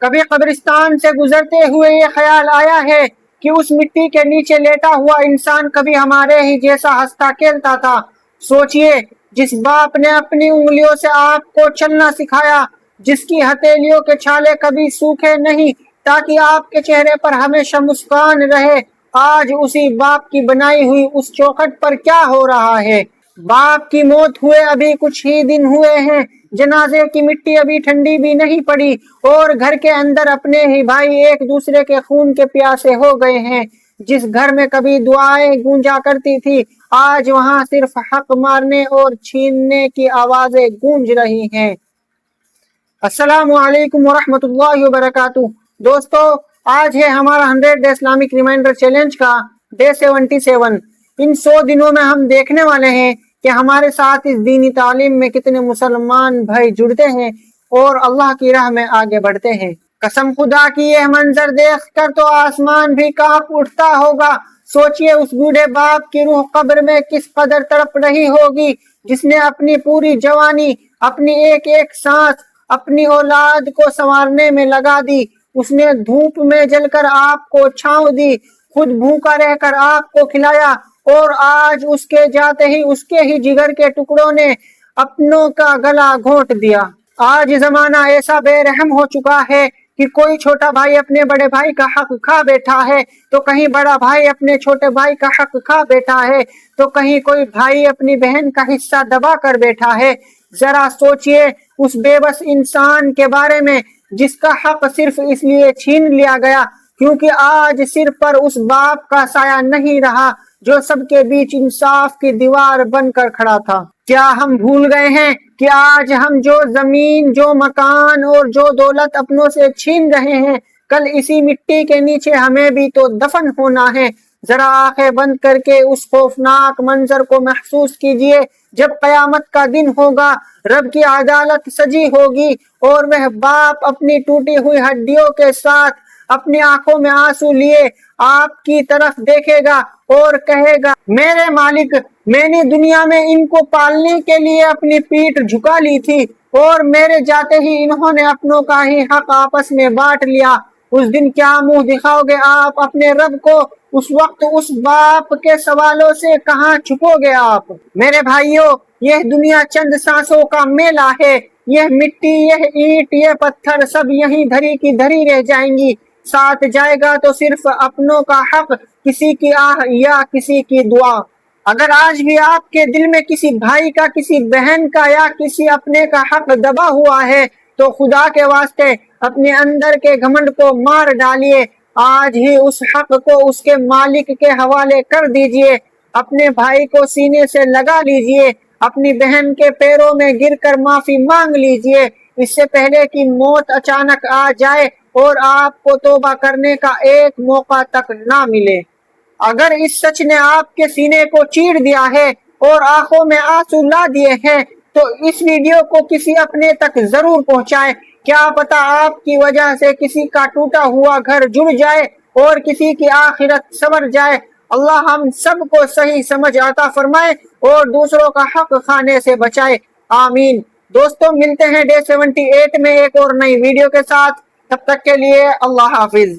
کبھی قبرستان سے گزرتے ہوئے یہ خیال آیا ہے کہ اس مٹی کے نیچے لیٹا ہوا انسان کبھی ہمارے ہی جیسا ہنستا کھیلتا تھا؟ سوچئے، جس باپ نے اپنی انگلیوں سے آپ کو چلنا سکھایا، جس کی ہتھیلیوں کے چھالے کبھی سوکھے نہیں تاکہ آپ کے چہرے پر ہمیشہ مسکان رہے، آج اسی باپ کی بنائی ہوئی اس چوکھٹ پر کیا ہو رہا ہے؟ باپ کی موت ہوئے ابھی کچھ ہی دن ہوئے ہیں، جنازے کی مٹی ابھی ٹھنڈی بھی نہیں پڑی، اور گھر کے اندر اپنے ہی بھائی ایک دوسرے کے خون کے پیاسے ہو گئے ہیں۔ جس گھر میں کبھی دعائیں گونجا کرتی تھی، آج وہاں صرف حق مارنے اور چھیننے کی آوازیں گونج رہی ہیں۔ السلام علیکم ورحمۃ اللہ وبرکاتہ۔ دوستو، آج ہے ہمارا 100 ڈے اسلامک ریمائنڈر چیلنج کا ڈے 77۔ ان 100 دنوں میں ہم دیکھنے والے ہیں کہ ہمارے ساتھ اس دینی تعلیم میں کتنے مسلمان بھائی جڑتے ہیں اور اللہ کی راہ میں آگے بڑھتے ہیں۔ قسم خدا کی یہ منظر دیکھ کر تو آسمان بھی کانپ اٹھتا ہوگا۔ سوچئے اس بوڑھے باپ کی روح قبر میں کس قدر تڑپ رہی ہوگی، جس نے اپنی پوری جوانی، اپنی ایک ایک سانس اپنی اولاد کو سنوارنے میں لگا دی۔ اس نے دھوپ میں جل کر آپ کو چھاؤں دی، خود بھوکا رہ کر آپ کو کھلایا، اور آج اس کے جاتے ہی اس کے ہی جگر کے ٹکڑوں نے اپنوں کا گلا گھونٹ دیا۔ آج زمانہ ایسا بے رحم ہو چکا ہے کہ کوئی چھوٹا بھائی اپنے بڑے بھائی کا حق کھا بیٹھا ہے تو کہیں بڑا بھائی اپنے چھوٹے بھائی کا حق کھا بیٹھا ہے تو کہیں کوئی بھائی اپنی بہن کا حصہ دبا کر بیٹھا ہے۔ ذرا سوچئے اس بے بس انسان کے بارے میں جس کا حق صرف اس لیے چھین لیا گیا کیونکہ آج سر پر اس باپ کا سایہ نہیں رہا جو سب کے بیچ انصاف کی دیوار بن کر کھڑا تھا۔ کیا ہم بھول گئے ہیں کہ آج ہم جو زمین، جو مکان اور جو دولت اپنوں سے چھین رہے ہیں، کل اسی مٹی کے نیچے ہمیں بھی تو دفن ہونا ہے۔ ذرا آنکھیں بند کر کے اس خوفناک منظر کو محسوس کیجئے جب قیامت کا دن ہوگا، رب کی عدالت سجی ہوگی اور وہ باپ اپنی ٹوٹی ہوئی ہڈیوں کے ساتھ اپنی آنکھوں میں آنسو لیے آپ کی طرف دیکھے گا اور کہے گا، میرے مالک، میں نے دنیا میں ان کو پالنے کے لیے اپنی پیٹھ جھکا لی تھی اور میرے جاتے ہی انہوں نے اپنوں کا ہی حق آپس میں بانٹ لیا۔ اس دن کیا منہ دکھاؤ گے آپ اپنے رب کو؟ اس وقت اس باپ کے سوالوں سے کہاں چھپو گے آپ؟ میرے بھائیوں، یہ دنیا چند سانسوں کا میلہ ہے۔ یہ مٹی، یہ اینٹ، یہ پتھر سب یہیں دھری کی دھری رہ جائیں گی۔ ساتھ جائے گا تو صرف اپنوں کا حق، کسی کی آہ یا کسی کی دعا۔ اگر آج بھی آپ کے دل میں کسی بھائی کا، کسی بہن کا یا کسی اپنے کا حق دبا ہوا ہے تو خدا کے واسطے اپنے اندر کے گھمنڈ کو مار ڈالیے۔ آج ہی اس حق کو اس کے مالک کے حوالے کر دیجئے۔ اپنے بھائی کو سینے سے لگا لیجئے، اپنی بہن کے پیروں میں گر کر معافی مانگ لیجئے، اس سے پہلے کہ موت اچانک آ جائے اور آپ کو توبہ کرنے کا ایک موقع تک نہ ملے۔ اگر اس سچ نے آپ کے سینے کو چیر دیا ہے اور آنکھوں میں آنسو لا دیے ہیں تو اس ویڈیو کو کسی اپنے تک ضرور پہنچائیں۔ کیا پتہ آپ کی وجہ سے کسی کا ٹوٹا ہوا گھر جڑ جائے اور کسی کی آخرت سنور جائے۔ اللہ ہم سب کو صحیح سمجھ عطا فرمائے اور دوسروں کا حق کھانے سے بچائے، آمین۔ دوستوں، ملتے ہیں ڈے 78 میں ایک اور نئی ویڈیو کے ساتھ، تب تک کے لیے اللہ حافظ۔